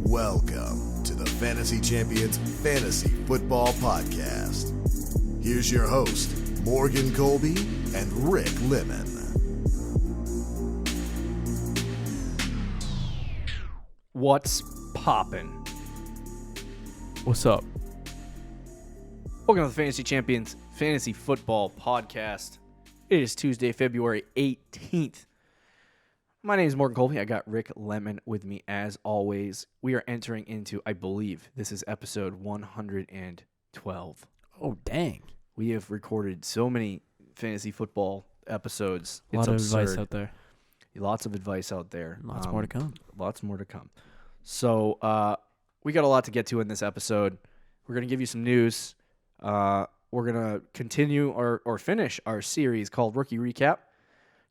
Welcome to the Fantasy Champions Fantasy Football Podcast. Here's your host, Morgan Colby and Rick Lemon. What's poppin'? What's up? Welcome to the Fantasy Champions Fantasy Football Podcast. It is Tuesday, February 18th. My name is Morgan Colby. I got Rick Lemon with me as always. We are entering into, I believe, this is episode 112. Oh, dang. We have recorded so many fantasy football episodes. A lot It's of absurd. advice out there. Lots of advice out there. Lots more to come. Lots more to come. So we got a lot to get to in this episode. We're going to give you some news. We're going to continue or finish our series called Rookie Recap.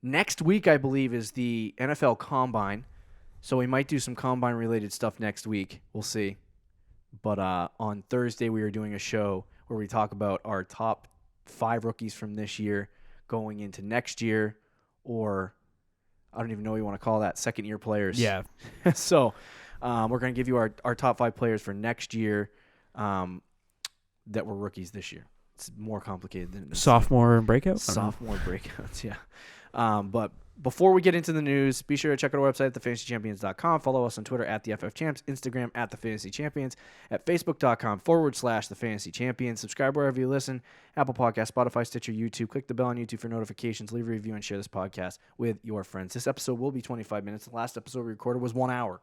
Next week, I believe, is the NFL Combine. So we might do some Combine-related stuff next week. We'll see. But on Thursday, we are doing a show where we talk about our top 5 rookies from this year going into next year, or I don't even know what you want to call that, second-year players. Yeah. So we're going to give you our top 5 players for next year that were rookies this year. It's more complicated than Sophomore breakout? Sophomore breakouts, yeah. But before we get into the news, be sure to check out our website at thefantasychampions.com. Follow us on Twitter at the FFChamps, Instagram at thefantasychampions, at facebook.com/thefantasychampions. Subscribe wherever you listen, Apple Podcasts, Spotify, Stitcher, YouTube. Click the bell on YouTube for notifications. Leave a review and share this podcast with your friends. This episode will be 25 minutes. The last episode we recorded was 1 hour.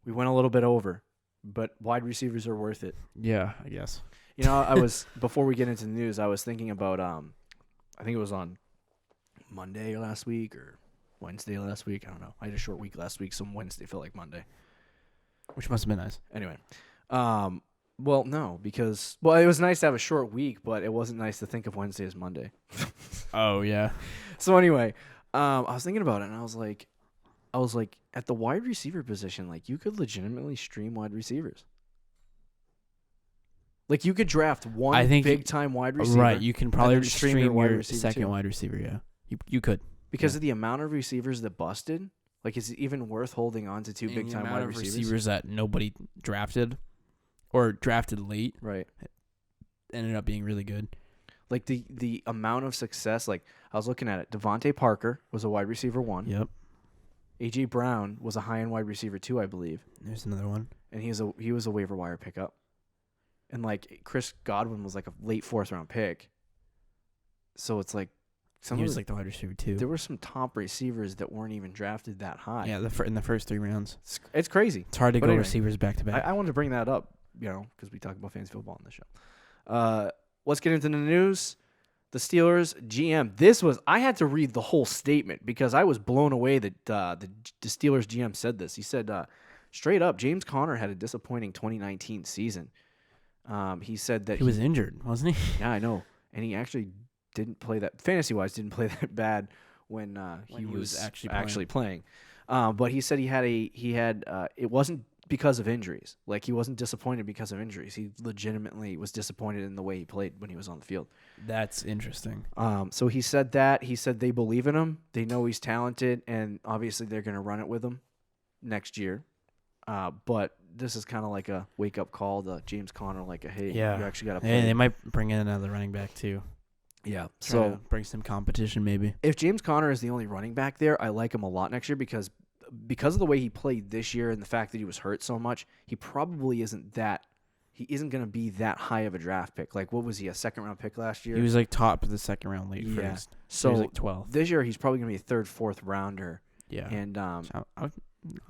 We went a little bit over, but wide receivers are worth it. Yeah, I guess. You know, before we get into the news, I was thinking about, I think it was on Monday last week or Wednesday last week. I don't know. I had a short week last week, so Wednesday felt like Monday. Which must have been nice. Anyway. Well, no, because, it was nice to have a short week, but it wasn't nice to think of Wednesday as Monday. Oh, yeah. So anyway, I was thinking about it, and I was like, at the wide receiver position, like, you could legitimately stream wide receivers. Like, you could draft one big-time wide receiver. Right, you can probably stream your second too. wide receiver, yeah. You could. Because of the amount of receivers that busted, like, is it even worth holding on to two big-time wide receivers that nobody drafted or drafted late. Right. Ended up being really good. Like, the amount of success, like, I was looking at it. Devontae Parker was a wide receiver 1. Yep. A.J. Brown was a high-end wide receiver 2, I believe. There's another one. And he was a waiver wire pickup. And, like, Chris Godwin was, like, a late 4th-round pick. So it's, like, He was like the wide receiver, too. There were some top receivers that weren't even drafted that high. Yeah, in the first 3 rounds. It's crazy. It's hard to go anyway, receivers back-to-back. I wanted to bring that up, because we talk about fantasy football on this show. Let's get into the news. The Steelers GM. I had to read the whole statement because I was blown away that the Steelers GM said this. He said, straight up, James Conner had a disappointing 2019 season. He said that he was injured, wasn't he? Yeah, I know. And he actually didn't play that, fantasy-wise, didn't play that bad when he was actually playing. But he said it wasn't because of injuries. Like, he wasn't disappointed because of injuries. He legitimately was disappointed in the way he played when he was on the field. That's interesting. So he said that. He said they believe in him. They know he's talented, and obviously they're going to run it with him next year. But this is kind of like a wake-up call to James Conner, like, hey, you actually got to play. And they might bring in another running back, too. Yeah. So bring some competition, maybe. If James Conner is the only running back there, I like him a lot next year because of the way he played this year and the fact that he was hurt so much, he probably isn't going to be that high of a draft pick. Like, what was he, a second-round pick last year? He was, like, top of the second round late first. So he was, like, 12th. This year, he's probably going to be a third, 4th rounder. Yeah. And so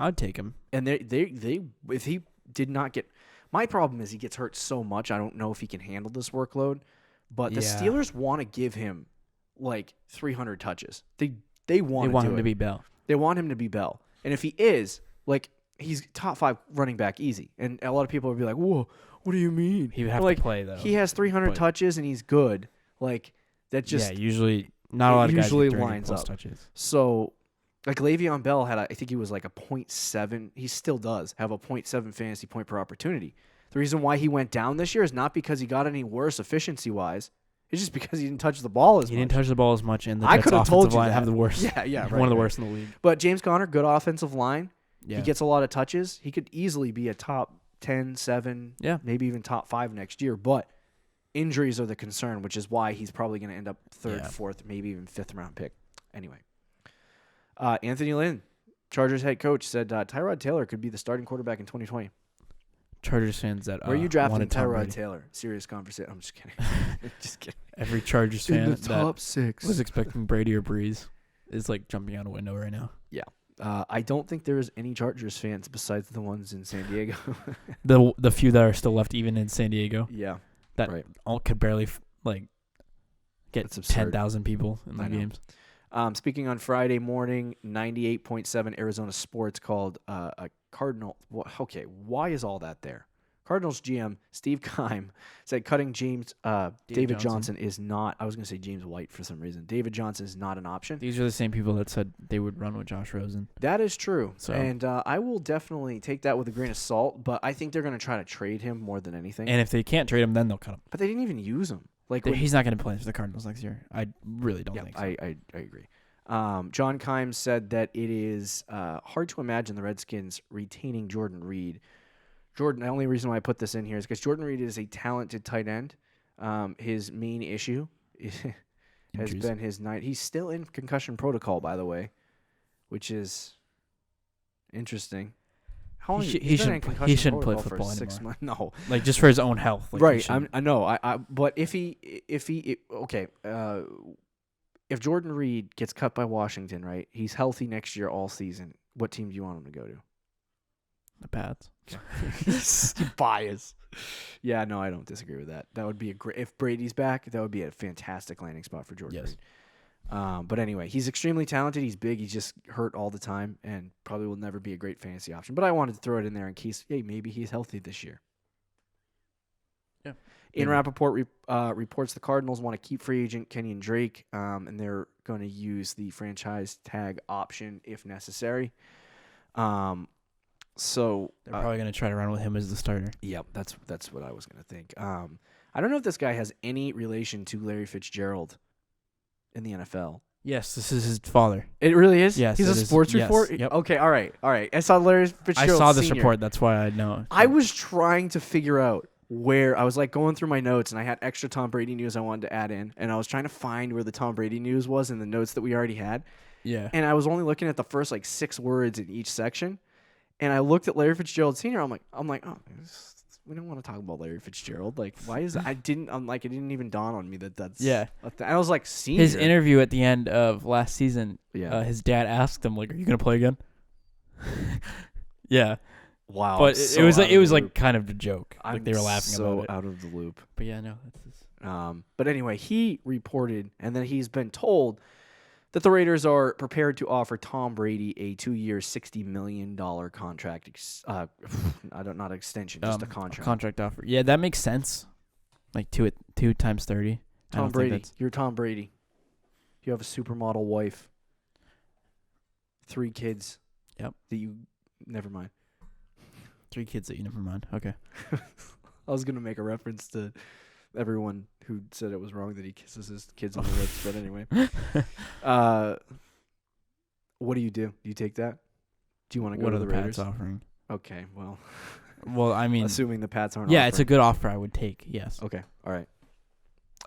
I'd take him. And they if he did not get, my problem is he gets hurt so much. I don't know if he can handle this workload. But the Steelers want to give him like 300 touches. They want him to be Bell. They want him to be Bell. And if he is, like, he's top 5 running back easy. And a lot of people would be like, "Whoa, what do you mean?" He would have to play though. He has 300 touches and he's good. Like, that just usually not a lot of guys usually lines up. Touches. So, like, Le'Veon Bell had, I think he was like a 0.7. He still does have a 0.7 fantasy point per opportunity. The reason why he went down this year is not because he got any worse efficiency-wise. It's just because he didn't touch the ball as much. He didn't touch the ball as much, and the I Jets' could have told offensive you line that. have the worst. Yeah, right. One of the worst in the league. But James Conner, good offensive line. He gets a lot of touches. He could easily be a top 10, 7, maybe even top 5 next year. But injuries are the concern, which is why he's probably going to end up 3rd, 4th, maybe even 5th round pick. Anyway, Anthony Lynn, Chargers head coach, said Tyrod Taylor could be the starting quarterback in 2020. Chargers fans that where are you drafting Tyrod Taylor? Serious conversation. I'm just kidding. Just kidding. Every Chargers fan in the top that 6 was expecting Brady or Brees is like jumping out a window right now. Yeah. I don't think there's any Chargers fans besides the ones in San Diego. the few that are still left, even in San Diego. Yeah. That all could barely get 10,000 people in the games. Speaking on Friday morning, 98.7 Arizona Sports called a Cardinal. Okay, why is all that there? Cardinals GM Steve Keim said cutting David Johnson is not. I was going to say James White for some reason. David Johnson is not an option. These are the same people that said they would run with Josh Rosen. That is true. So. And I will definitely take that with a grain of salt, but I think they're going to try to trade him more than anything. And if they can't trade him, then they'll cut him. But they didn't even use him. He's not going to play for the Cardinals next year. I really don't think so. I agree. John Keim said that it is hard to imagine the Redskins retaining Jordan Reed. The only reason why I put this in here is because Jordan Reed is a talented tight end. His main issue has been his night. He's still in concussion protocol, by the way, which is interesting. How long he shouldn't play football for 6 months? No, just for his own health. Right. I know. But if Jordan Reed gets cut by Washington, right? He's healthy next year all season. What team do you want him to go to? The Pats. He's biased. Yeah, no, I don't disagree with that. That would be if Brady's back, that would be a fantastic landing spot for Jordan Reed. But anyway, he's extremely talented. He's big. He's just hurt all the time and probably will never be a great fantasy option. But I wanted to throw it in there in case, maybe he's healthy this year. Yeah. Ian Rappaport reports the Cardinals want to keep free agent Kenyon Drake, and they're going to use the franchise tag option if necessary. So they're probably going to try to run with him as the starter. Yep, that's what I was going to think. I don't know if this guy has any relation to Larry Fitzgerald in the NFL. Yes, this is his father. It really is? Yes. He's a sports report? Yep. Okay, all right. I saw Larry Fitzgerald I saw this Sr. report. That's why I know. I was trying to figure out where I was going through my notes, and I had extra Tom Brady news I wanted to add in, and I was trying to find where the Tom Brady news was in the notes that we already had. Yeah. And I was only looking at the first 6 words in each section, and I looked at Larry Fitzgerald Sr. I'm like, oh, we don't want to talk about Larry Fitzgerald. Why is that? It didn't even dawn on me that's I was like, senior. His interview at the end of last season, his dad asked him, are you going to play again? Yeah. Wow. But it was kind of a joke. They were laughing about it. Out of the loop. But yeah, no. That's but anyway, he reported, and then he's been told that the Raiders are prepared to offer Tom Brady a 2-year, $60 million contract. Not extension, just a contract. A contract offer. Yeah, that makes sense. 2 times 30. Tom Brady. You're Tom Brady. You have a supermodel wife. 3 kids. Yep. Never mind. 3 kids that you never mind. Okay. I was going to make a reference to everyone who said it was wrong that he kisses his kids on the lips, but anyway. What do? Do you take that? Do you want to go to the Raiders? Pats offering? Okay, well. Well, I mean. Assuming the Pats aren't offering. Yeah, it's a good offer I would take, yes. Okay, all right.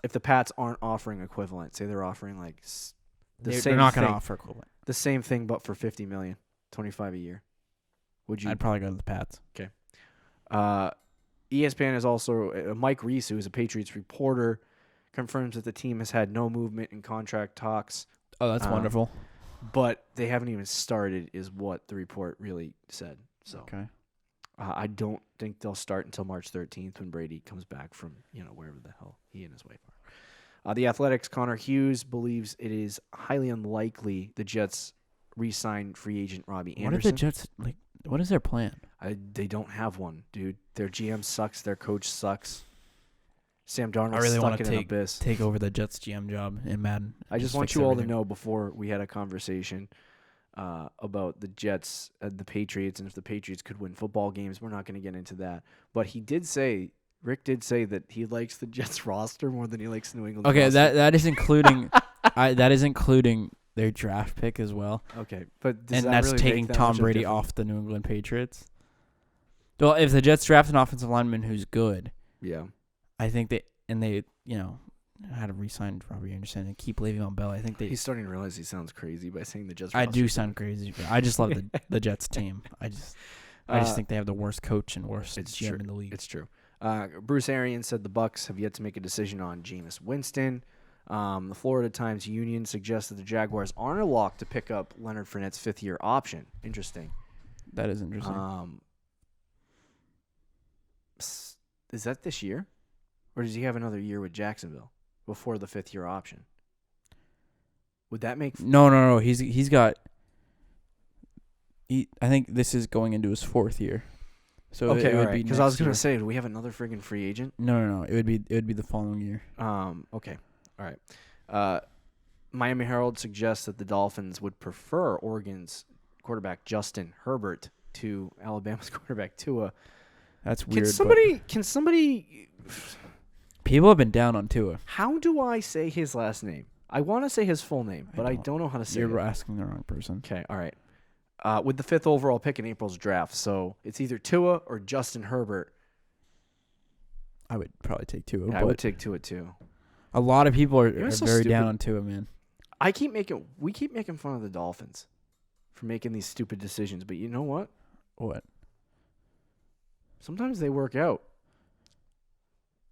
If the Pats aren't offering equivalent, say they're offering they're not going to offer equivalent. The same thing, but for $50 million, $25 a year. Would you? I'd probably go to the Pats. Okay. ESPN is also Mike Reese, who is a Patriots reporter, confirms that the team has had no movement in contract talks. Oh, that's wonderful. But they haven't even started, is what the report really said. So, okay. I don't think they'll start until March 13th when Brady comes back from wherever the hell he and his wife are. The Athletics' Connor Hughes believes it is highly unlikely the Jets re-sign free agent Robbie Anderson. What are the Jets like? What is their plan? They don't have one, dude. Their GM sucks. Their coach sucks. Sam Darnold's I really stuck want in to an abyss. take over the Jets GM job in Madden. I just want you all to know before we had a conversation about the Jets and the Patriots, and if the Patriots could win football games. We're not going to get into that. But Rick did say that he likes the Jets roster more than he likes New England. Okay, roster. that is including that is including their draft pick as well. Okay, but And that's really taking Tom Brady off the New England Patriots. Well, if the Jets draft an offensive lineman who's good, yeah, I think they had to re-sign Robbie Anderson and keep Le'Veon Bell. I think he's starting to realize he sounds crazy by saying the Jets. I do sound crazy, but I just love the Jets team. I just think they have the worst coach and worst GM in the league. It's true. Bruce Arians said the Bucs have yet to make a decision on Jameis Winston. The Florida Times Union suggests that the Jaguars aren't a lock to pick up Leonard Fournette's fifth-year option. Interesting. That is interesting. Is that this year? Or does he have another year with Jacksonville before the fifth-year option? Would that make... No. He's got... I think this is going into his fourth year. So okay, it would be because I was going to say, do we have another friggin' free agent? No. It would be the following year. Okay. All right. Miami Herald suggests that the Dolphins would prefer Oregon's quarterback Justin Herbert to Alabama's quarterback Tua. That's weird. Can somebody People have been down on Tua. How do I say his last name? I want to say his full name, but I don't know how to say it. You're asking the wrong person. Okay, all right. With the 5th overall pick in April's draft, so it's either Tua or Justin Herbert. I would probably take Tua. Yeah, I would take Tua too. A lot of people are so very stupid. down on Tua, man. We keep making fun of the Dolphins for making these stupid decisions, but you know what? What? Sometimes they work out.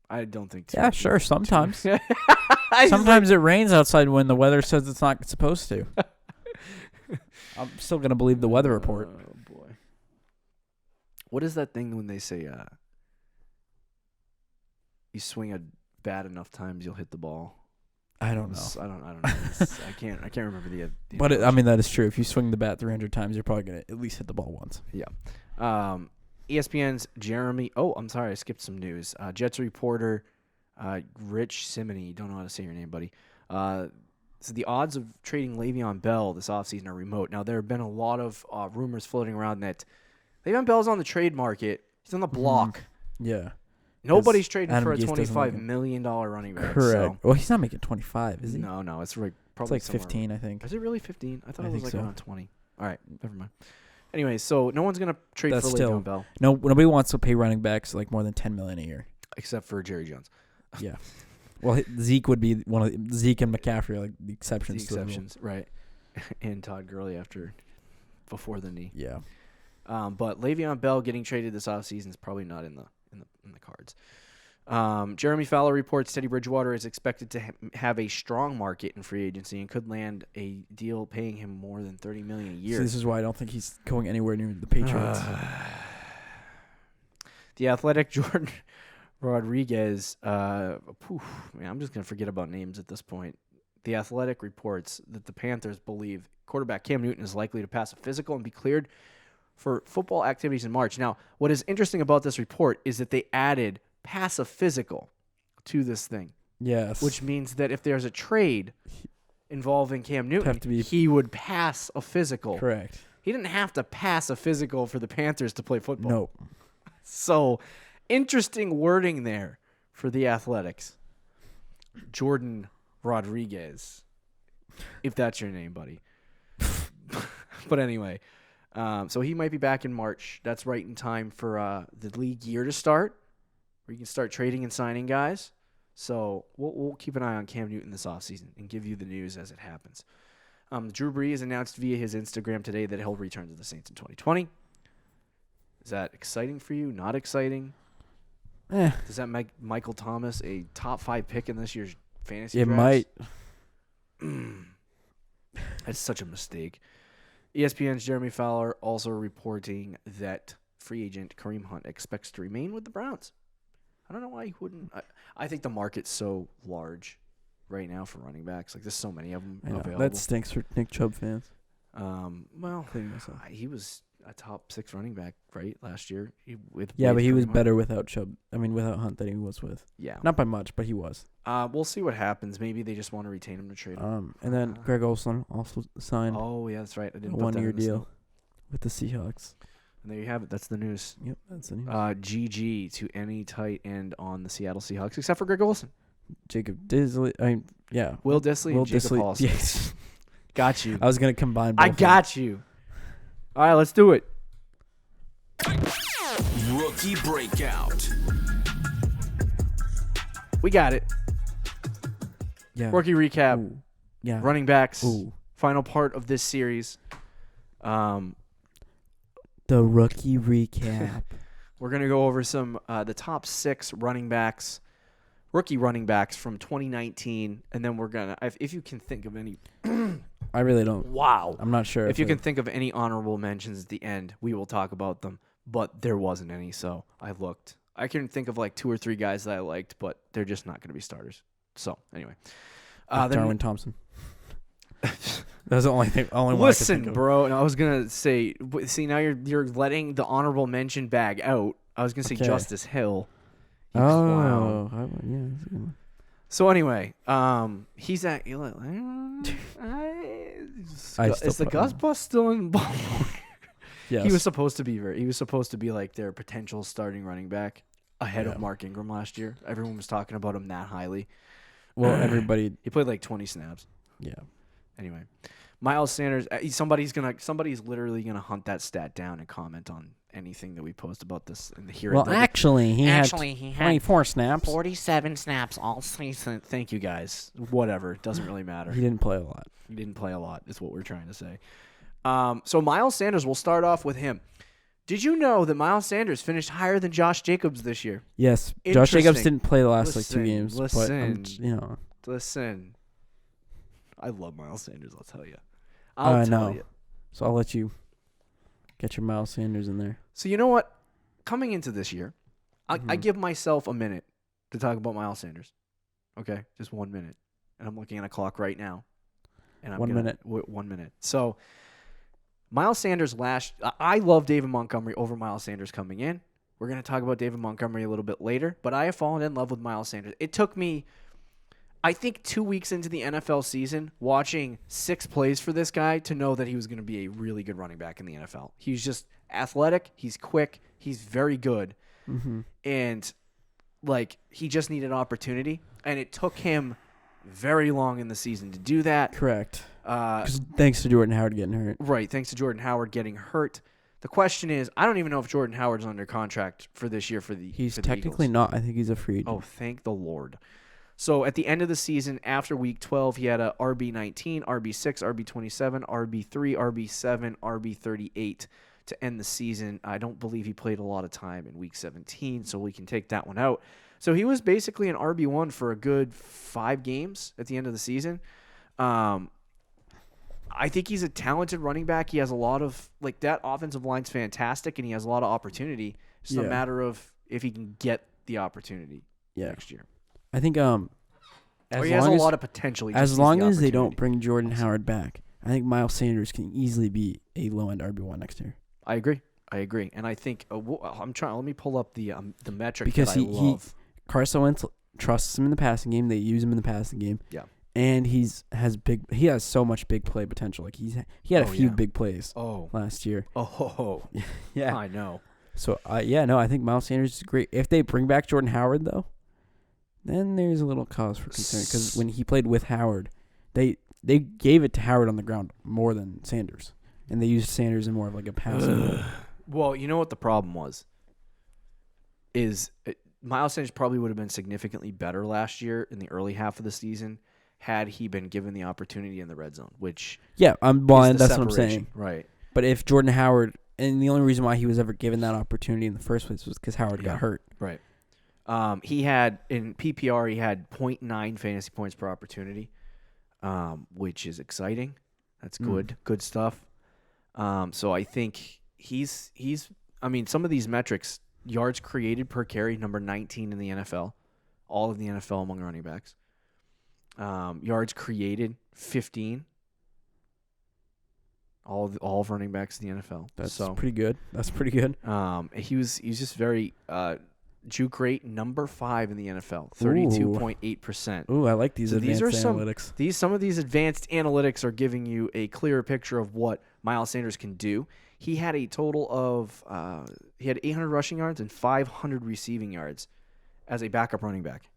I don't think Tua. Yeah, sure. Sometimes. Sometimes it rains outside when the weather says it's not supposed to. I'm still going to believe the weather report. Oh, boy. What is that thing when they say you swing a bat enough times, you'll hit the ball? I don't know. I don't know. I can't remember the But that is true. If you swing the bat 300 times, you're probably going to at least hit the ball once. Yeah. ESPN's Jeremy. Oh, I'm sorry. I skipped some news. Jets reporter Rich Simony. Don't know how to say your name, buddy. So the odds of trading Le'Veon Bell this offseason are remote. Now, there have been a lot of rumors floating around that Le'Veon Bell's on the trade market. He's on the block. Yeah. Nobody's trading for a Gase $25 million running back. Correct. So. Well, he's not making 25, is he? No, it's probably it's like 15, I think. Is it really 15? I thought it was like so. around 20. All right, never mind. Anyway, so no one's going to trade for Le'Veon Bell. No, nobody wants to pay running backs like more than $10 million a year. Except for Jerry Jones. Yeah. Well, Zeke would be Zeke and McCaffrey are like the exceptions. The exceptions, right? And Todd Gurley before the knee. Yeah. But Le'Veon Bell getting traded this offseason is probably not in the cards. Jeremy Fowler reports Teddy Bridgewater is expected to have a strong market in free agency and could land a deal paying him more than $30 million a year. See, this is why I don't think he's going anywhere near the Patriots. The Athletic Jordan Rodriguez. Man, I'm just gonna forget about names at this point. The Athletic reports that the Panthers believe quarterback Cam Newton is likely to pass a physical and be cleared for football activities in March. Now, what is interesting about this report is that they added pass a physical to this thing. Yes. Which means that if there's a trade involving Cam Newton, he would pass a physical. Correct. He didn't have to pass a physical for the Panthers to play football. Nope. So, interesting wording there for the Athletics. Jordan Rodriguez, if that's your name, buddy. But anyway, so he might be back in March. That's right in time for the league year to start, where you can start trading and signing guys. So we'll keep an eye on Cam Newton this offseason and give you the news as it happens. Drew Brees announced via his Instagram today that he'll return to the Saints in 2020. Is that exciting for you? Not exciting? Does that make Michael Thomas a top 5 pick in this year's fantasy drafts? It might. That's such a mistake. ESPN's Jeremy Fowler also reporting that free agent Kareem Hunt expects to remain with the Browns. I don't know why he wouldn't. I think the market's so large right now for running backs. Like, there's so many of them available. That stinks for Nick Chubb fans. Well, he was a top 6 running back, right, last year. But he was better without Chubb. I mean, without Hunt than he was with. Yeah. Not by much, but he was. We'll see what happens. Maybe they just want to retain him to trade him. And then Greg Olsen also signed. Oh, yeah, that's right. I didn't a put that 1-year in deal with the Seahawks. And there you have it. That's the news. Yep, that's the news. GG to any tight end on the Seattle Seahawks, except for Greg Olsen. Jacob Disley. Will Dissly and Jacob Paulson. Yes. Got you. I was going to combine both I got you. All right, let's do it. Rookie breakout. We got it. Yeah. Rookie recap. Ooh. Yeah. Running backs. Ooh. Final part of this series. The rookie recap. We're going to go over some the top 6 running backs, rookie running backs from 2019, and then we're going to, if you can think of any. I really don't. Wow. I'm not sure. If you can think of any honorable mentions at the end, we will talk about them. But there wasn't any, so I looked. I can think of like 2 or 3 guys that I liked, but they're just not going to be starters. So, anyway. Darwin Thompson. That's the only thing. Only one Listen, I can think of. bro. And I was gonna say, see, now you're letting the honorable mention bag out. I was gonna say Okay. Justice Hill. You clown. Yeah. That's a good one. So anyway, he's at. Is the Gus Bus still in Baltimore? Yes. He was supposed to be He was supposed to be like their potential starting running back ahead of Mark Ingram last year. Everyone was talking about him that highly. Well, everybody. He played like 20 snaps. Yeah. Anyway, Miles Sanders. Somebody's literally gonna hunt that stat down and comment on anything that we post about this and hear. Well, actually, he had he 24 snaps. 47 snaps all season. Thank you guys. Whatever, doesn't really matter. He didn't play a lot. He didn't play a lot. Is what we're trying to say. So Miles Sanders. We'll start off with him. Did you know that Miles Sanders finished higher than Josh Jacobs this year? Yes. Josh Jacobs Interesting. didn't play the last like 2 Listen, games. But listen. Listen, I love Miles Sanders. I'll tell you. I know. So I'll let you get your Miles Sanders in there. So you know what? Coming into this year, I give myself a minute to talk about Miles Sanders. Okay, just 1 minute, and I'm looking at a clock right now. And 1 minute. 1 minute. So Miles Sanders I love David Montgomery over Miles Sanders coming in. We're going to talk about David Montgomery a little bit later, but I have fallen in love with Miles Sanders. It took me, I think, 2 weeks into the NFL season, watching 6 plays for this guy to know that he was going to be a really good running back in the NFL. He's just athletic. He's quick. He's very good. Mm-hmm. And, like, he just needed opportunity. And it took him very long in the season to do that. Correct. Thanks to Jordan Howard getting hurt. Right, thanks to Jordan Howard getting hurt. The question is, I don't even know if Jordan Howard's under contract for this year for the He's for the technically Eagles. not. I think he's a free agent. Oh, thank the Lord. So at the end of the season, after Week 12, he had a RB19, RB6, RB27, RB3, RB7, RB38 to end the season. I don't believe he played a lot of time in Week 17, so we can take that one out. So he was basically an RB1 for a good 5 games at the end of the season. I think he's a talented running back. He has a lot of, like, that offensive line's fantastic, and he has a lot of opportunity. It's just a matter of if he can get the opportunity next year. I think Or he has a lot of potential. He just as needs long the as they don't opportunity. bring Jordan Howard back, I think Miles Sanders can easily be a low-end RB1 next year. I agree. And I think I'm trying. Let me pull up the metric Because that I love. Carson Wentz trusts him in the passing game. They use him in the passing game. Yeah. And he has so much big play potential. Like he had a few big plays last year. Yeah. I know. So I think Miles Sanders is great. If they bring back Jordan Howard though, then there's a little cause for concern because when he played with Howard, they gave it to Howard on the ground more than Sanders, and they used Sanders in more of like a passing role. Well, you know what the problem was? Miles Sanders probably would have been significantly better last year in the early half of the season had he been given the opportunity in the red zone, which Yeah, is that's what I'm separation. saying. Right. But if Jordan Howard, and the only reason why he was ever given that opportunity in the first place was because Howard got hurt. Right. He had, in PPR, he had 0.9 fantasy points per opportunity, which is exciting. That's good. Good stuff. So I think he's some of these metrics, yards created per carry, number 19 in the NFL, all of the NFL among running backs. Yards created, 15. All of running backs in the NFL. That's pretty good. He's just very juke rate number 5 in the NFL, 32.8%. Ooh, I like these advanced analytics. Some of these advanced analytics are giving you a clearer picture of what Miles Sanders can do. He had a total of 800 rushing yards and 500 receiving yards as a backup running back.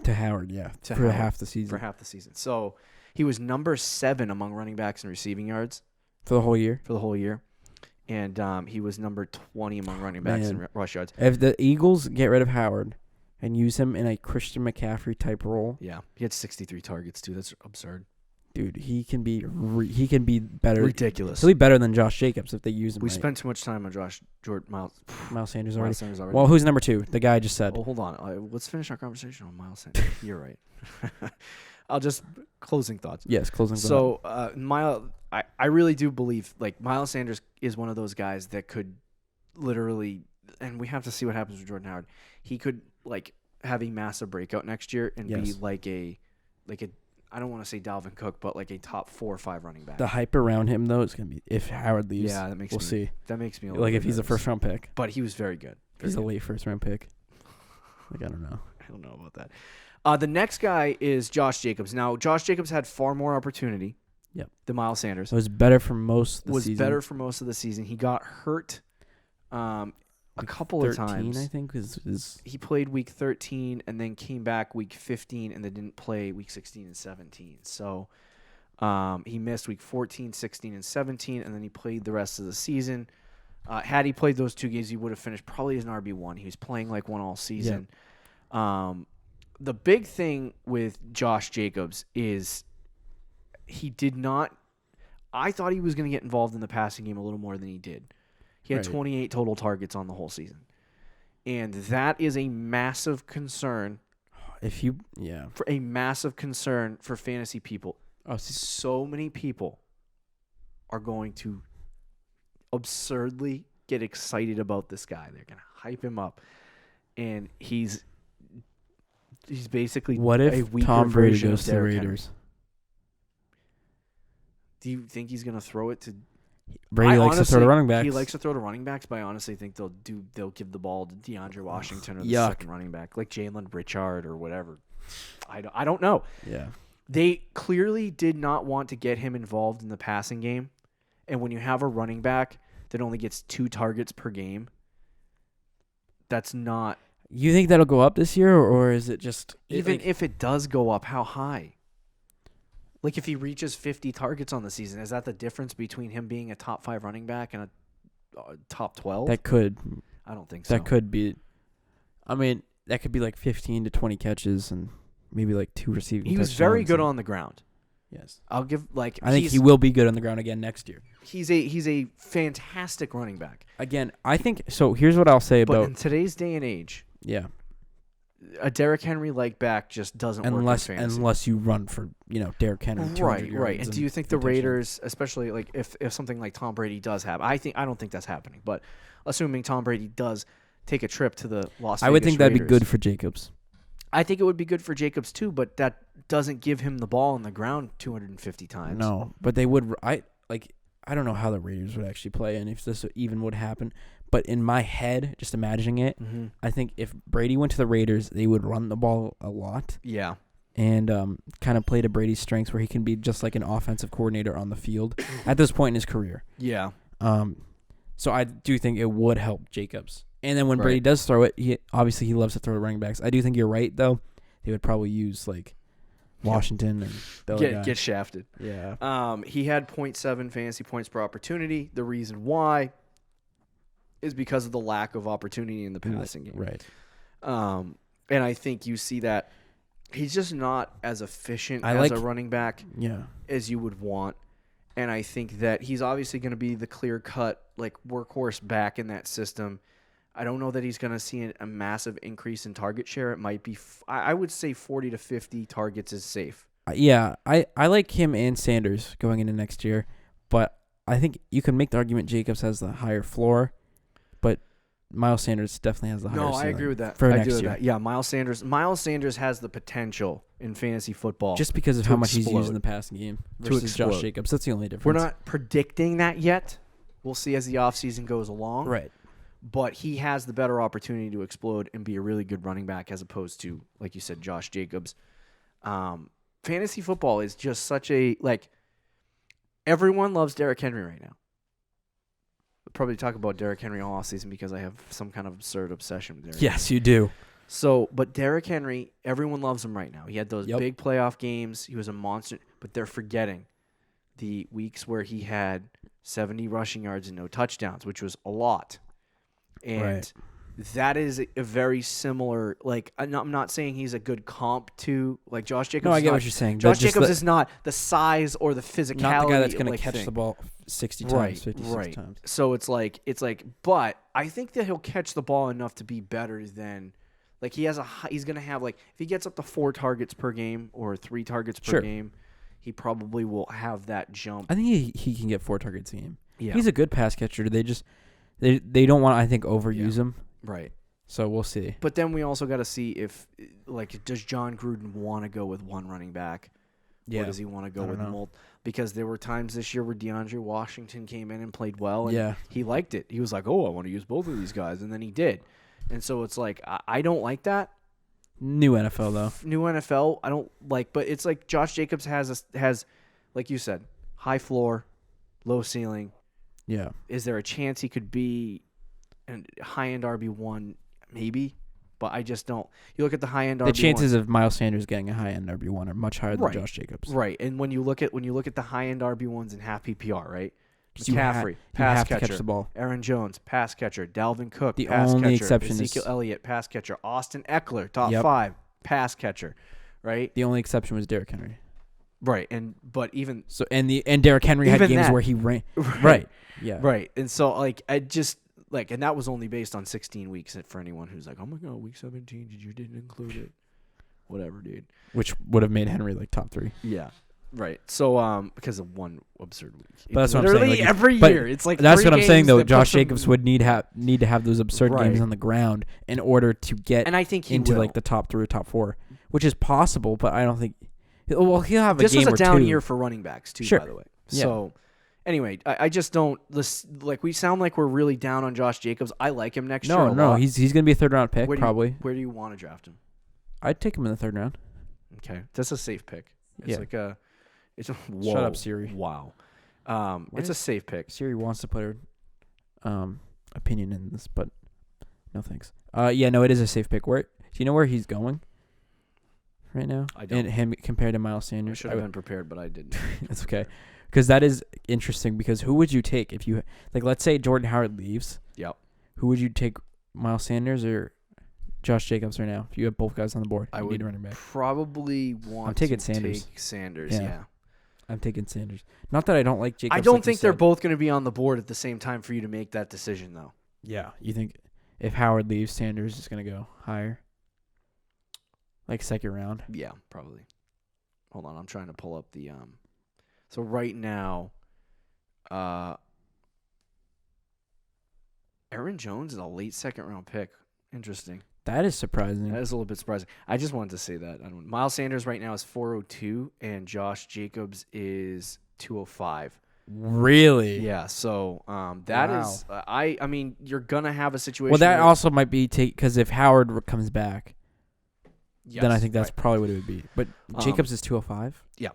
To Howard, for half the season. So He was number 7 among running backs in receiving yards For the whole year? for the whole year. And he was number 20 among running backs in rush yards. If the Eagles get rid of Howard and use him in a Christian McCaffrey type role, Yeah, he had 63 targets too. That's absurd. dude, he can be better. Ridiculous. He'll be better than Josh Jacobs if they use him. We right. spent too much time on Miles Sanders already. Miles Sanders already. Well, who's number 2? The guy I just said. Oh, hold on. Let's finish our conversation on Miles Sanders. You're right. I'll just closing thoughts. Yes, closing. So, I really do believe like Miles Sanders is one of those guys that could literally, and we have to see what happens with Jordan Howard. He could like have a massive breakout next year and be like a I don't want to say Dalvin Cook, but like a top 4 or 5 running back. The hype around him though is gonna be if Howard leaves. Yeah, that makes we'll see. That makes me a Like if bit he's a nervous. first round pick. But he was very good. He's a late first round pick. Like I don't know. I don't know about that. The next guy is Josh Jacobs. Now, Josh Jacobs had far more opportunity. Yep. Than Miles Sanders. It was better for most of the season. Better for most of the season. He got hurt a couple of times. I think is He played week 13 and then came back week 15 and then didn't play week 16 and 17. So he missed week 14, 16, and 17, and then he played the rest of the season. Had he played those 2 games, he would have finished probably as an RB1. He was playing like one all season. Yep. The big thing with Josh Jacobs is he did not – I thought he was going to get involved in the passing game a little more than he did. He had 28 total targets on the whole season. And that is a massive concern. For a massive concern for fantasy people. So many people are going to absurdly get excited about this guy. They're going to hype him up. And he's basically what if a weaker Tom Brady version goes of to the Derrick Raiders? Henry. Do you think he's going to throw it to Brady likes to throw to running backs. He likes to throw to running backs, but I honestly think they'll give the ball to DeAndre Washington or the Yuck. second running back, like Jalen Richard or whatever. I don't know. Yeah. They clearly did not want to get him involved in the passing game, and when you have a running back that only gets 2 targets per game, that's not. You think that'll go up this year, or is it just If it does go up, how high? Like if he reaches 50 targets on the season, is that the difference between him being a top 5 running back and a top 12? That could. I don't think so. That could be. I mean, that could be like 15 to 20 catches and maybe like 2 receiving. He was very good on the ground. Yes, I'll give like. I think he will be good on the ground again next year. He's a fantastic running back. Again, I think so. Here's what I'll say But about in today's day and age, yeah. A Derrick Henry like back just doesn't work in fantasy. Unless you run for Derrick Henry, 200 right. yards And do you think the Raiders, especially like if something like Tom Brady does happen, I don't think that's happening. But assuming Tom Brady does take a trip to the Las Vegas I would think that'd be Raiders, good for Jacobs. I think it would be good for Jacobs too, but that doesn't give him the ball on the ground 250 times. No, but they would. I don't know how the Raiders would actually play and if this even would happen. But in my head, just imagining it, I think if Brady went to the Raiders, they would run the ball a lot. Yeah. And kind of play to Brady's strengths where he can be just like an offensive coordinator on the field at this point in his career. Yeah. So I do think it would help Jacobs. And then when Brady does throw it, he loves to throw to running backs. I do think you're right, though. They would probably use like Washington and the other guy. Get shafted. Yeah. He had 0.7 fantasy points per opportunity. The reason why is because of the lack of opportunity in the passing game. Right. And I think you see that he's just not as efficient as a running back as you would want. And I think that he's obviously going to be the clear-cut like workhorse back in that system. I don't know that he's going to see a massive increase in target share. It might be, I would say 40 to 50 targets is safe. Yeah, I like him and Sanders going into next year, but I think you can make the argument Jacobs has the higher floor, but Miles Sanders definitely has the higher ceiling. No, I agree with that. For I next do with year. that. Yeah, Miles Sanders has the potential in fantasy football. Just because of how much he's explode. used in the passing game versus Josh Jacobs. That's the only difference. We're not predicting that yet. We'll see as the offseason goes along. Right. But he has the better opportunity to explode and be a really good running back as opposed to, like you said, Josh Jacobs. Fantasy football is just such a, like, everyone loves Derrick Henry right now. We'll probably talk about Derrick Henry all offseason because I have some kind of absurd obsession with Derrick Henry. Yes, you do. So, but Derrick Henry, everyone loves him right now. He had those big playoff games. He was a monster. but they're forgetting the weeks where he had 70 rushing yards and no touchdowns, which was a lot. And that is a very similar, like, I'm not saying he's a good comp to, like, Josh Jacobs. No, I get what you're saying. Josh Jacobs is not the size or the physicality. Not the guy that's going like, to catch thing. the ball 60 times, 56 right. times. So it's like, but I think that he'll catch the ball enough to be better than, like, he's going to have, like, if he gets up to 4 targets per game or 3 targets per game, he probably will have that jump. I think he can get 4 targets a game. Yeah. He's a good pass catcher. They just they don't want to, I think, overuse him. Right. So we'll see. But then we also got to see if, like, does John Gruden want to go with one running back? Yeah. Or does he want to go with multiple? Because there were times this year where DeAndre Washington came in and played well, and he liked it. He was like, oh, I want to use both of these guys, and then he did. And so it's like, I don't like that. New NFL, though. New NFL, I don't like, but it's like Josh Jacobs has, like you said, high floor, low ceiling. Yeah. Is there a chance he could be a high-end RB1? Maybe, but I just don't. You look at the high-end RB1. The chances of Miles Sanders getting a high-end RB1 are much higher than Josh Jacobs. Right, and when you look at the high-end RB1s in half PPR, right? You McCaffrey, you pass have catcher. to catch the ball. Aaron Jones, pass catcher. Dalvin Cook, The pass only catcher. exception is Ezekiel Elliott, pass catcher. Austin Eckler, top 5, pass catcher. Right. The only exception was Derrick Henry. Right, but Derrick Henry had games where he ran. Right. Yeah. Right, and so like I just. Like, and that was only based on 16 weeks for anyone who's like, oh my God, week 17, you didn't include it. Whatever, dude. Which would have made Henry like top 3. Yeah. Right. So, because of one absurd week. But that's what I'm literally saying. Like, every year. It's like that's what I'm saying, though. that Josh Jacobs would need to have those absurd Right. games on the ground in order to get and I think he into will. like the top 3 or top 4, which is possible, but I don't think. Well, he'll have a this game or two. was a down year for running backs, too, Sure. by the way. Yeah. So, anyway, I just don't. Like, we sound like we're really down on Josh Jacobs. I like him next year. No, he's going to be a 3rd round pick, probably. Where do you want to draft him? I'd take him in the 3rd round. Okay. That's a safe pick. It's Yeah. like a. Whoa. Shut up, Siri. Wow. It's a safe pick. Siri wants to put her opinion in this, but no thanks. Yeah, no, it is a safe pick. Do you know where he's going right now? I don't. And him compared to Miles I Sanders. should have been prepared, but I didn't. That's okay. Because that is interesting, because who would you take if you, like, let's say Jordan Howard leaves. Yep. Who would you take, Miles Sanders or Josh Jacobs right now? If you have both guys on the board, I you would need a running back. probably want I'm taking to Sanders. take Sanders, Yeah. yeah. I'm taking Sanders. Not that I don't like Jacobs. I don't like think you they're said. both going to be on the board at the same time for you to make that decision, though. Yeah. You think if Howard leaves, Sanders is going to go higher? Like 2nd round? Yeah, probably. Hold on, I'm trying to pull up the So right now, Aaron Jones is a late 2nd round pick. Interesting. That is surprising. That is a little bit surprising. I just wanted to say that. Miles Sanders right now is 402, and Josh Jacobs is 205. Really? Yeah. So that is. I mean, you're gonna have a situation. Well, that where, also might be because if Howard comes back, yes, then I think that's right. probably what it would be. But Jacobs is 205. Yeah.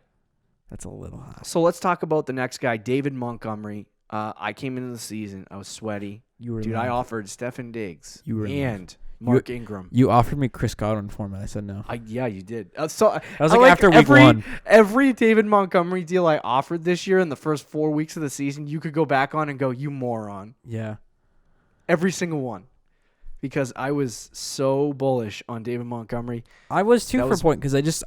That's a little high. So let's talk about the next guy, David Montgomery. I came into the season. I was sweaty. Dude, I offered Stefon Diggs in and Mark Ingram. You offered me Chris Godwin for him, and I said no. Yeah, you did. So I was like after week 1. Every David Montgomery deal I offered this year in the first 4 weeks of the season, you could go back on and go, you moron. Yeah. Every single one. Because I was so bullish on David Montgomery. I was too for a point because I just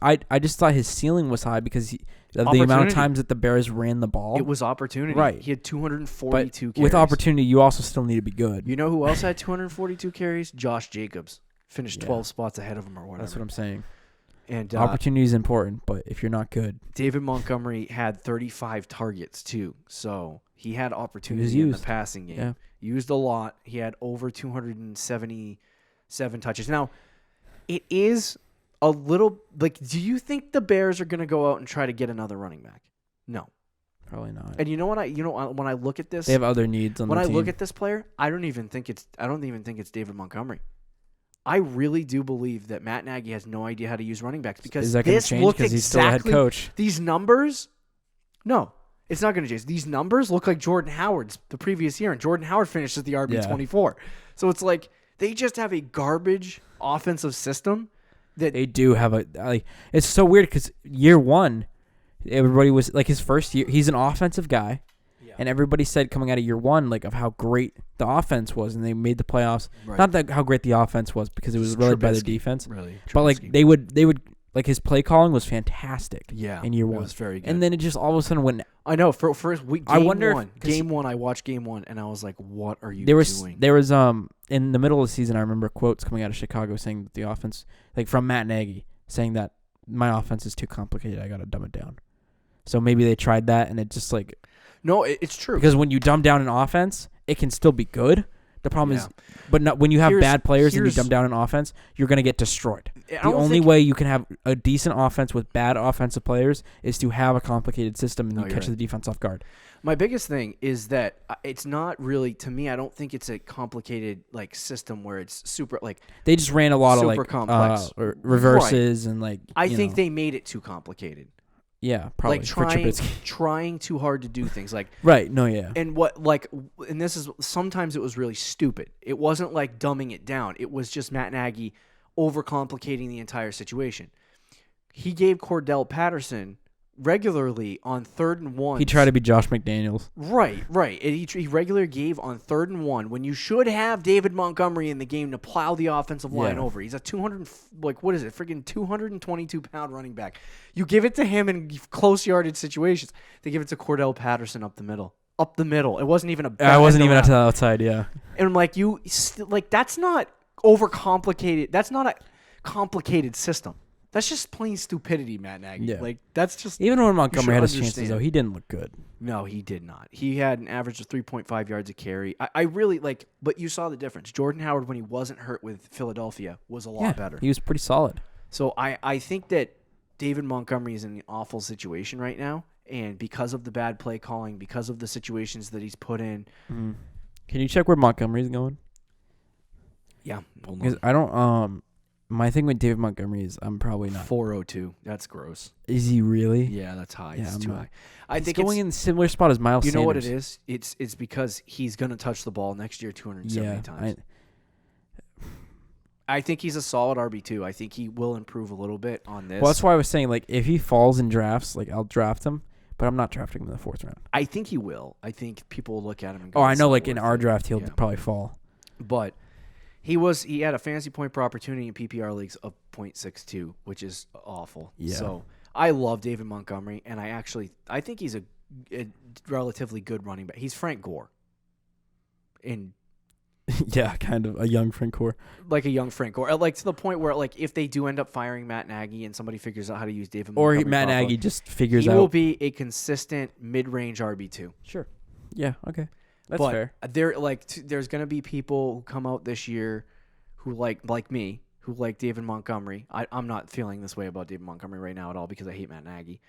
thought his ceiling was high because of the amount of times that the Bears ran the ball. It was opportunity. Right. He had 242 carries. With opportunity, you also still need to be good. You know who else had 242 carries? Josh Jacobs. Finished 12 spots ahead of him or whatever. That's what I'm saying. And opportunity is important, but if you're not good. David Montgomery had 35 targets too. So he had opportunity in the passing game. Yeah. Used a lot. He had over 277 touches. Now, it is a little like, do you think the Bears are going to go out and try to get another running back? No. Probably not. And you know what? When I look at this, they have other needs on the team. When I look at this player, I don't even think it's David Montgomery. I really do believe that Matt Nagy has no idea how to use running backs because is that going to change because he's still the head coach? These numbers, no. It's not going to change. These numbers look like Jordan Howard's the previous year, and Jordan Howard finished as the RB24. So it's like they just have a garbage offensive system that they do have it's so weird because year 1, everybody was like his first year. He's an offensive guy. And everybody said coming out of year one, like, of how great the offense was, and they made the playoffs. Right. Not that how great the offense was, because it was led by the defense. Really, but like they would like his play calling was fantastic. Yeah, in year one, it was very good. And then it just all of a sudden went. I know for first week. I wonder. Game one, I watched game one, and I was like, "What are you doing?" There was in the middle of the season, I remember quotes coming out of Chicago saying that the offense, like from Matt Nagy, saying that my offense is too complicated. I got to dumb it down. So maybe they tried that, and it just like. No, it's true. Because when you dumb down an offense, it can still be good. The problem is, but not when you have bad players and you dumb down an offense, you're going to get destroyed. The only way you can have a decent offense with bad offensive players is to have a complicated system and you catch the defense off guard. My biggest thing is that it's not really, to me, I don't think it's a complicated like system where it's super like they just ran a lot of like complex reverses and like. I think they made it too complicated. Yeah, probably. Like trying too hard to do things like right. No, yeah. And and this is sometimes it was really stupid. It wasn't like dumbing it down. It was just Matt Nagy overcomplicating the entire situation. He gave Cordell Patterson regularly on 3rd and 1. He tried to be Josh McDaniels. Right. And he regularly gave on 3rd and 1 when you should have David Montgomery in the game to plow the offensive line over. He's a 222-pound running back. You give it to him in close yardage situations. They give it to Cordell Patterson up the middle. It wasn't even I wasn't even at the outside. Yeah. And that's not overcomplicated. That's not a complicated system. That's just plain stupidity, Matt Nagy. Yeah. Like, that's just... Even when Montgomery had his chances, though, he didn't look good. No, he did not. He had an average of 3.5 yards a carry. I really, like... But you saw the difference. Jordan Howard, when he wasn't hurt with Philadelphia, was a lot better. He was pretty solid. So I think that David Montgomery is in an awful situation right now, and because of the bad play calling, because of the situations that he's put in... Mm-hmm. Can you check where Montgomery's going? Yeah. Because I don't... My thing with David Montgomery is I'm probably not 402. That's gross. Is he really? Yeah, that's high. Yeah, it's too high. I think it's going in a similar spot as Miles Sanders. You know what it is? It's because he's going to touch the ball next year 270 times. I think he's a solid RB2. I think he will improve a little bit on this. Well, that's why I was saying, like, if he falls in drafts, like, I'll draft him, but I'm not drafting him in the 4th round. I think he will. I think people will look at him and go, I know, like, in our draft, he'll probably fall. But... He had a fantasy point per opportunity in PPR leagues of 0.62, which is awful. Yeah. So I love David Montgomery, and I think he's a relatively good running back. He's Frank Gore. Yeah, kind of a young Frank Gore. Like a young Frank Gore. Like to the point where like if they do end up firing Matt Nagy and somebody figures out how to use David Montgomery. Or Matt Nagy just figures out. He will be a consistent mid-range RB2. Sure. Yeah, okay. That's fair. There's going to be people who come out this year who like me, who like David Montgomery. I'm not feeling this way about David Montgomery right now at all because I hate Matt Nagy.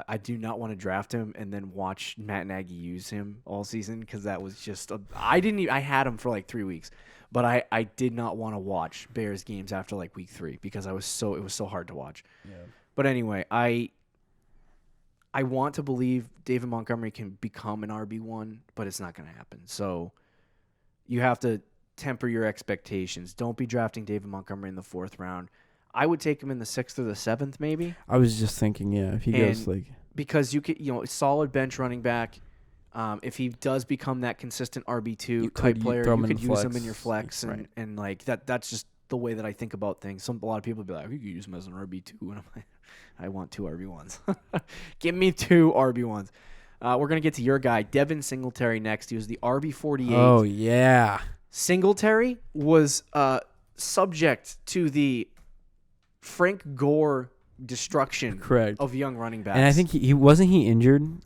I do not want to draft him and then watch Matt Nagy use him all season because that was just I had him for like 3 weeks, but I did not want to watch Bears games after like week 3 because it was so hard to watch. Yeah. But anyway, I want to believe David Montgomery can become an RB1, but it's not going to happen. So you have to temper your expectations. Don't be drafting David Montgomery in the 4th round. I would take him in the 6th or the 7th, maybe. I was just thinking, if he goes like because you could, solid bench running back. If he does become that consistent RB2 type player, you could use him in your flex, and like that. That's just the way that I think about things. A lot of people be like, "You could use him as an RB2," and I'm like, I want 2 RB1s. Give me 2 RB1s. We're going to get to your guy, Devin Singletary, next. He was the RB48. Oh, yeah. Singletary was subject to the Frank Gore destruction of young running backs. And I think he wasn't he injured, and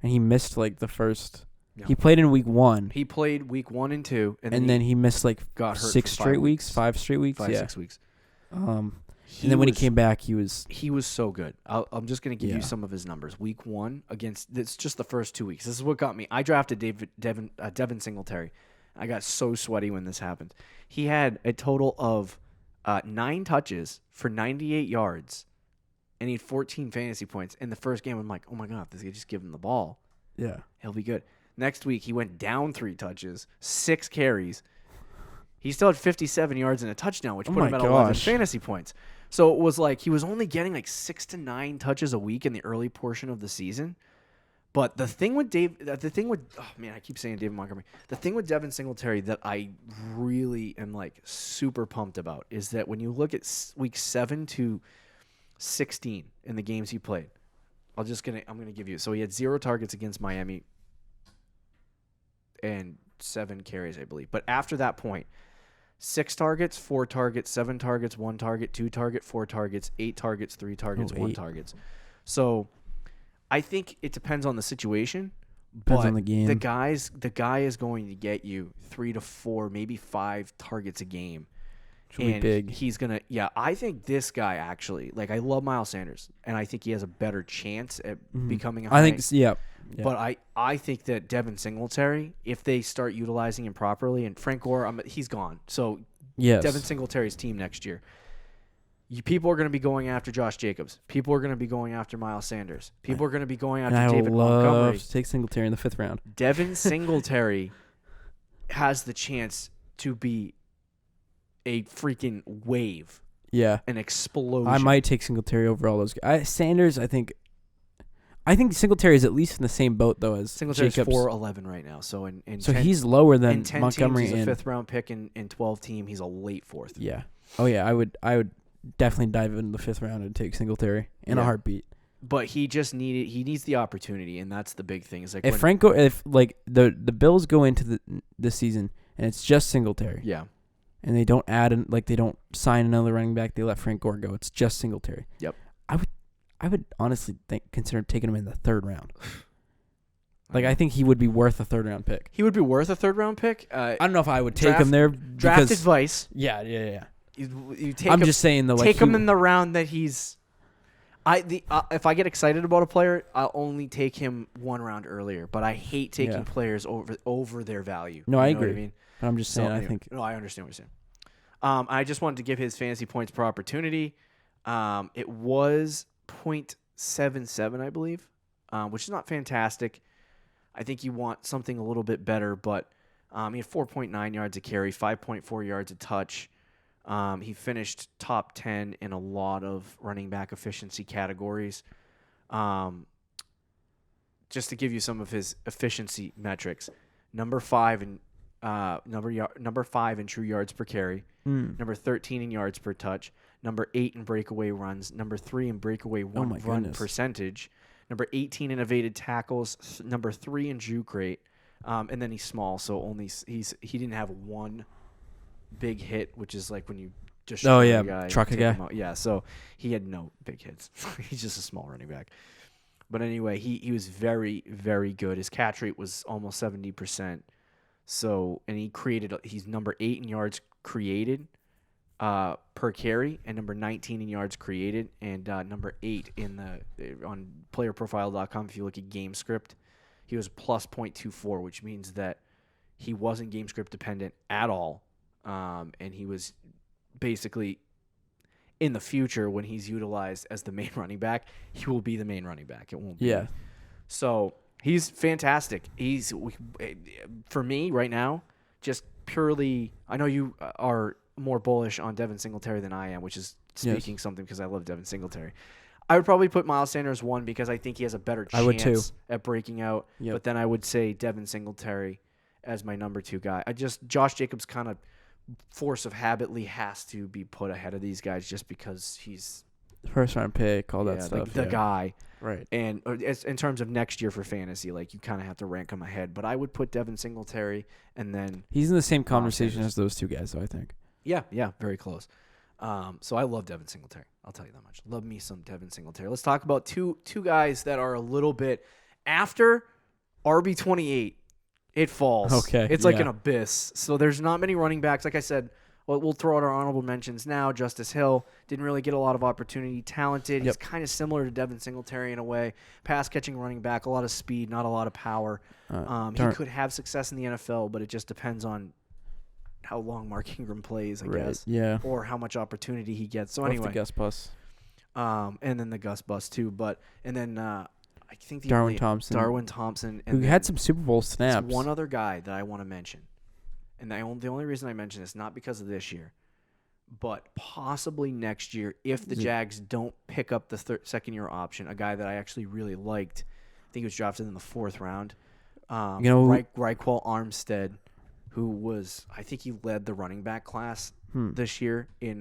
he missed like the first. No. He played in week 1. He played week 1 and 2, and then he missed like got hurt 6 straight weeks, 5 straight weeks, 6 weeks. And then when he came back, he was so good. I'm just going to give you some of his numbers. Week 1 it's just the first 2 weeks. This is what got me. I drafted Devin Singletary. I got so sweaty when this happened. He had a total of 9 touches for 98 yards, and he had 14 fantasy points. In the first game, I'm like, oh my God, if this guy just give him the ball, he'll be good. Next week, he went down 3 touches, 6 carries. He still had 57 yards and a touchdown, which put him at 11 fantasy points. So it was like he was only getting like 6 to 9 touches a week in the early portion of the season. But the thing with I keep saying David Montgomery. The thing with Devin Singletary that I really am like super pumped about is that when you look at week 7 to 16 in the games he played, I'm gonna give you. So he had 0 targets against Miami and 7 carries, I believe. But after that point, 6 targets, 4 targets, 7 targets, 1 target, 2 target, 4 targets, 8 targets, 3 targets, 1 targets. So I think it depends on the situation. Depends on the game. The guy is going to get you 3 to 4, maybe 5 targets a game. And big. He's gonna. Yeah, I think this guy actually. Like, I love Miles Sanders, and I think he has a better chance at becoming a high. I think. Yeah. But I think that Devin Singletary, if they start utilizing him properly, and Frank Gore, he's gone. So yes. Devin Singletary's team next year. People are going to be going after Josh Jacobs. People are going to be going after Miles Sanders. People are going to be going after David Montgomery. I love to take Singletary in the 5th round. Devin Singletary has the chance to be a freaking wave. Yeah. An explosion. I might take Singletary over all those guys. Sanders, I think Singletary is at least in the same boat though as Singletary's Jacobs. 4.11 right now. So he's lower than in 10 Montgomery. Teams, he's a 5th round pick. In 12 team, he's a late 4th. Yeah. Oh yeah. I would definitely dive into the 5th round and take Singletary in a heartbeat. But he needs the opportunity, and that's the big thing. Is like if the Bills go into the season and it's just Singletary. Yeah. And they don't they don't sign another running back. They let Frank Gore go. It's just Singletary. Yep. I would honestly consider taking him in the 3rd round. I think he would be worth a 3rd round pick. He would be worth a 3rd round pick. I don't know if I would take him there. Draft advice. Yeah. You take I'm just saying though. Take him in the round that he's. If I get excited about a player, I'll only take him 1 round earlier. But I hate taking players over their value. No, I agree. What I mean? But I'm just saying. Anyway, I think. No, I understand what you're saying. I just wanted to give his fantasy points per opportunity. It was 0.77, I believe, which is not fantastic. I think you want something a little bit better, but he had 4.9 yards a carry, 5.4 yards a touch. He finished top 10 in a lot of running back efficiency categories. Just to give you some of his efficiency metrics, number 5 in true yards per carry, number 13 in yards per touch, number 8 in breakaway runs, number 3 in breakaway run percentage, number 18 in evaded tackles, number 3 in juke rate, and then he's small, so he didn't have 1 big hit, which is like when you just truck a guy. Yeah, so he had no big hits. He's just a small running back. But anyway, he was very, very good. His catch rate was almost 70%. So, and he's number 8 in yards created per carry, and number 19 in yards created, and number 8 on playerprofile.com. If you look at game script, he was plus 0.24, which means that he wasn't game script dependent at all. And he was basically in the future when he's utilized as the main running back, he will be the main running back. It won't be. Yeah. So he's fantastic. He's, for me right now, just purely, I know you are more bullish on Devin Singletary than I am, which is speaking something because I love Devin Singletary. I would probably put Miles Sanders 1 because I think he has a better chance at breaking out. Yep. But then I would say Devin Singletary as my number 2 guy. Josh Jacobs kind of force of habitly has to be put ahead of these guys just because he's 1st round pick, all that stuff. Like the guy. Right. And in terms of next year for fantasy, like you kind of have to rank him ahead. But I would put Devin Singletary and then he's in the same conversation as those 2 guys, though, I think. Yeah, very close. So I love Devin Singletary. I'll tell you that much. Love me some Devin Singletary. Let's talk about two guys that are a little bit after RB28. It falls. Okay. It's like an abyss. So there's not many running backs. Like I said, we'll throw out our honorable mentions now. Justice Hill didn't really get a lot of opportunity. Talented. He's kind of similar to Devin Singletary in a way. Pass-catching running back, a lot of speed, not a lot of power. He could have success in the NFL, but it just depends on how long Mark Ingram plays, I guess. Yeah. Or how much opportunity he gets. So anyway. anyway. The Gus Bus. And then the Gus Bus too. And then I think Darwin Thompson. And who had some Super Bowl snaps. One other guy that I want to mention. And the only reason I mention this, not because of this year, but possibly next year if the Jags don't pick up the second-year option, a guy that I actually really liked. I think he was drafted in the 4th round. Reichwell Armstead, who was, I think he led the running back class this year in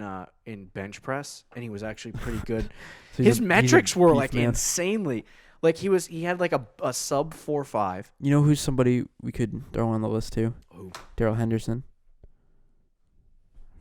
bench press, and he was actually pretty good. So His metrics were like man. insanely. Like he had like a sub 4.5. You know who's somebody we could throw on the list too? Who? Darrell Henderson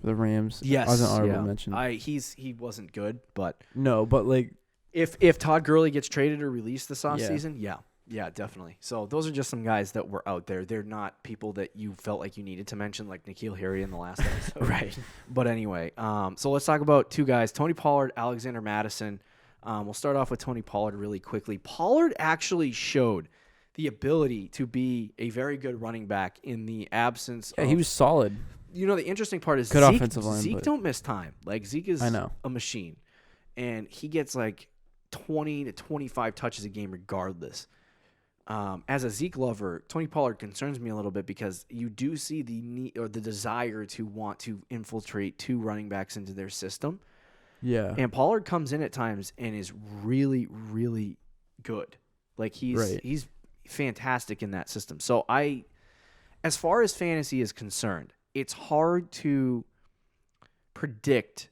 for the Rams. Yes, as an honorable mention. He wasn't good, but No, but like if Todd Gurley gets traded or released this offseason, yeah, definitely. So those are just some guys that were out there. They're not people that you felt like you needed to mention, like N'Keal Harry in the last episode. Right. But anyway, so let's talk about 2 guys, Tony Pollard, Alexander Mattison. We'll start off with Tony Pollard really quickly. Pollard actually showed the ability to be a very good running back in the absence of... he was solid. You know, the interesting part is Good offensive line, Zeke but- don't miss time. Like, Zeke is I know. a machine. And he gets like 20 to 25 touches a game regardless. As a Zeke lover, Tony Pollard concerns me a little bit because you do see the need or the desire to want to infiltrate 2 running backs into their system. Yeah. And Pollard comes in at times and is really, really good. Like he's fantastic in that system. So as far as fantasy is concerned, it's hard to predict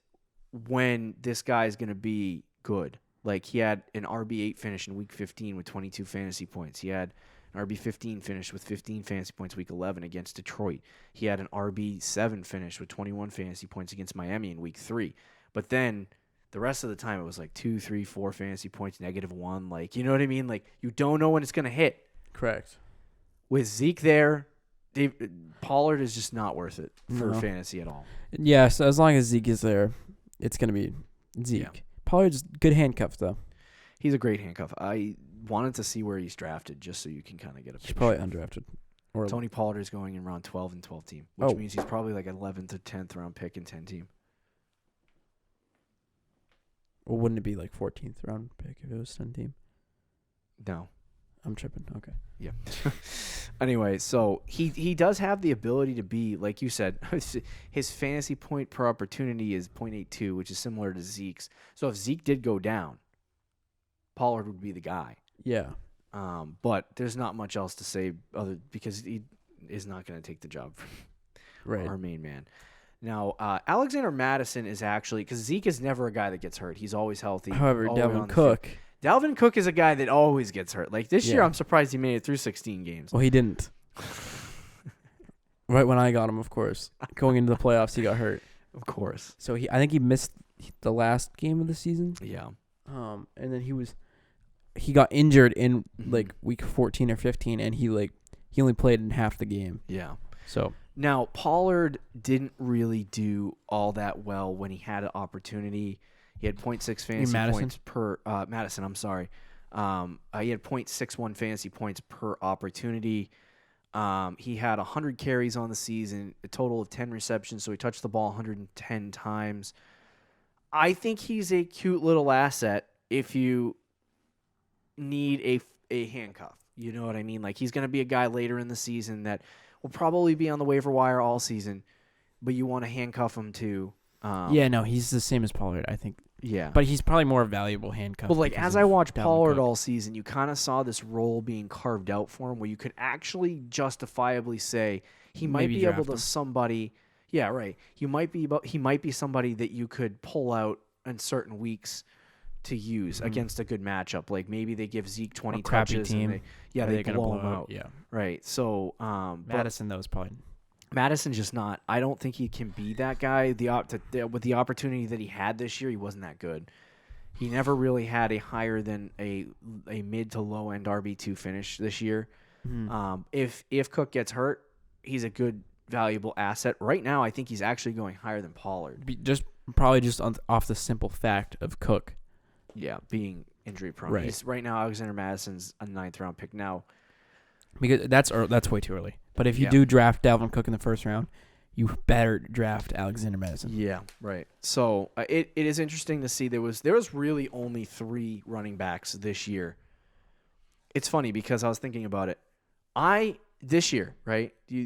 when this guy is going to be good. Like he had an RB8 finish in week 15 with 22 fantasy points. He had an RB15 finish with 15 fantasy points week 11 against Detroit. He had an RB7 finish with 21 fantasy points against Miami in week 3. But then the rest of the time it was like 2, 3, 4 fantasy points, -1. Like, you know what I mean? Like you don't know when it's going to hit. Correct. With Zeke there, Pollard is just not worth it for No. fantasy at all. Yeah, so as long as Zeke is there, it's going to be Zeke. Yeah. Pollard's good handcuff, though. He's a great handcuff. I wanted to see where he's drafted just so you can kind of get a He's picture. probably undrafted. Or Tony Pollard is going in round 12 and 12 team, which Oh. means he's probably like 11th to 10th round pick and 10 team. Or wouldn't it be like 14th round pick if it was 10 team? No. I'm tripping. Okay. Yeah. Anyway, so he does have the ability to be, like you said, his fantasy point per opportunity is 0.82, which is similar to Zeke's. So if Zeke did go down, Pollard would be the guy. Yeah. But there's not much else to say other because he is not going to take the job from Right. our main man. Now, Alexander Mattison is actually, because Zeke is never a guy that gets hurt. He's always healthy. However, all the way on Dalvin the Cook. field. Dalvin Cook is a guy that always gets hurt. Like this year, Yeah. I'm surprised he made it through 16 games. Well, he didn't. Right when I got him, of course. Going into the playoffs, he got hurt. Of course. So I think he missed the last game of the season. Yeah. And then he got injured in Mhm. like week 14 or 15, and he only played in half the game. Yeah. So Now, Pollard didn't really do all that well when he had an opportunity. He had 0.6 fantasy Madison? points per Madison. I'm sorry. He had 0.61 fantasy points per opportunity. He had 100 carries on the season, a total of 10 receptions, so he touched the ball 110 times. I think he's a cute little asset if you need a handcuff. You know what I mean? Like he's going to be a guy later in the season that will probably be on the waiver wire all season, but you want to handcuff him too. yeah, no, he's the same as Pollard, I think. Yeah. But he's probably more valuable handcuff. But like because as I of watched Dalvin Pollard Cook. all season, you kind of saw this role being carved out for him where you could actually justifiably say he might Maybe be able draft to him. somebody. Yeah, right. He might be somebody that you could pull out in certain weeks to use against a good matchup. Like maybe they give Zeke 20 crappy touches team. and they Are blow gonna him out. Yeah. Right. So but Madison, though, is probably. Madison's just not. I don't think he can be that guy. With the opportunity that he had this year, he wasn't that good. He never really had a higher than a mid to low end RB2 finish this year. If Cook gets hurt, he's a good valuable asset. Right now, I think he's actually going higher than Pollard. Probably just off the simple fact of Cook. Yeah, being injury prone. Right. Right now, Alexander Madison's a 9th round pick now. Because that's way too early. But if you Yeah. do draft Dalvin Cook in the first round, you better draft Alexander Madison. Yeah, right. So it is interesting to see there was really only 3 running backs this year. It's funny because I was thinking about it. This year, right? I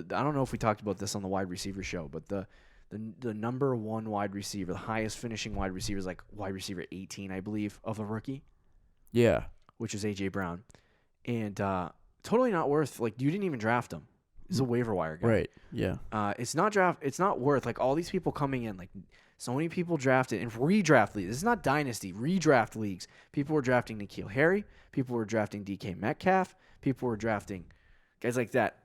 don't know if we talked about this on the wide receiver show, but the the number one wide receiver, the highest finishing wide receiver is like wide receiver 18, I believe, of a rookie, Yeah. which is A.J. Brown. And totally not worth, like, you didn't even draft him. He's a waiver wire guy. Right. Yeah. It's not worth, like, all these people coming in, like, so many people drafted in redraft leagues. This is not dynasty, redraft leagues. People were drafting N'Keal Harry. People were drafting DK Metcalf. People were drafting guys like that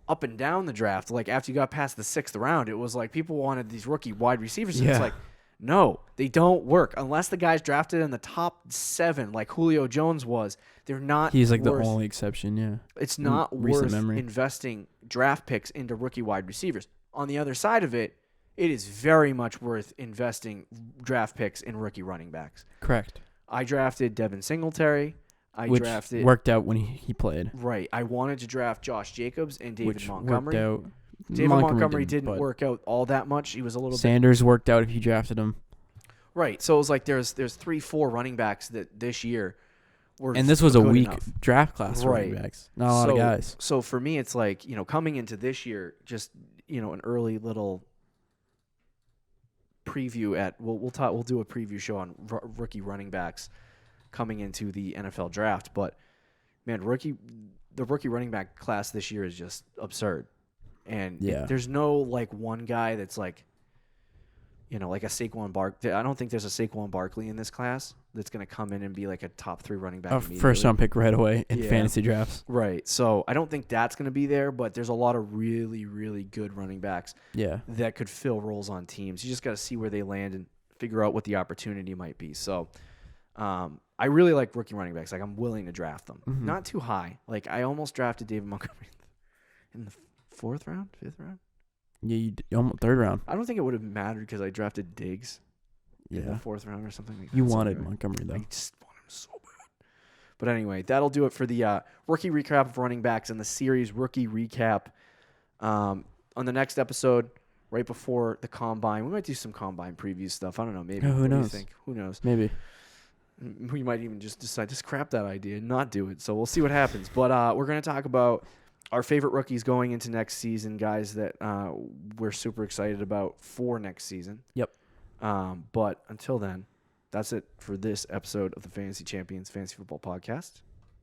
up and down the draft. Like, after you got past the 6th round, it was like people wanted these rookie wide receivers. And it's like, no, they don't work. Unless the guy's drafted in the top 7, like Julio Jones was, they're not He's like worth, the only exception, yeah. it's not worth memory. investing draft picks into rookie wide receivers. On the other side of it, it is very much worth investing draft picks in rookie running backs. Correct. I drafted Devin Singletary. Which drafted worked out when he played. Right. I wanted to draft Josh Jacobs and David Which Montgomery. worked out. David Montgomery didn't didn't work out all that much. He was a little Sanders worked out if you drafted him. Right. So it was like there's 3-4 running backs that this year were And this was a good weak enough. draft class for Right. running backs. Not a lot of guys. So for me, it's like, coming into this year, just, an early little preview we'll do a preview show on rookie running backs coming into the NFL draft. But man, the rookie running back class this year is just absurd. And there's no like one guy that's like, like a Saquon Barkley. I don't think there's a Saquon Barkley in this class that's going to come in and be like a top 3 running back. First round pick right away in fantasy drafts. Right. So I don't think that's going to be there, but there's a lot of really, really good running backs that could fill roles on teams. You just got to see where they land and figure out what the opportunity might be. So I really like rookie running backs. Like, I'm willing to draft them. Mm-hmm. Not too high. Like, I almost drafted David Montgomery in the 4th round, 5th round. Yeah, almost 3rd round. I don't think it would have mattered because I drafted Diggs in the Yeah. 4th round or something like that. You So wanted anyway, Montgomery, though. I just want him so bad. But anyway, that'll do it for the rookie recap of running backs and the series rookie recap. On the next episode, right before the combine, we might do some combine preview stuff. I don't know. Maybe. Oh, who What knows? do you think? Who knows? Maybe. We might even just decide to scrap that idea and not do it. So we'll see what happens. But we're going to talk about our favorite rookies going into next season, guys that we're super excited about for next season. Yep. But until then, that's it for this episode of the Fantasy Champions Fantasy Football Podcast.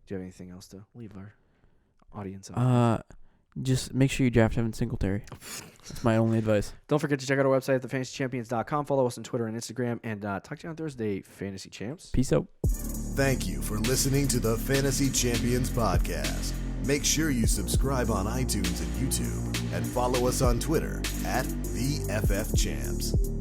Do you have anything else to leave our audience on? Just make sure you draft Devin Singletary. That's my only advice. Don't forget to check out our website at thefantasychampions.com. Follow us on Twitter and Instagram. And talk to you on Thursday, Fantasy Champs. Peace out. Thank you for listening to the Fantasy Champions Podcast. Make sure you subscribe on iTunes and YouTube and follow us on Twitter at the FF Champs.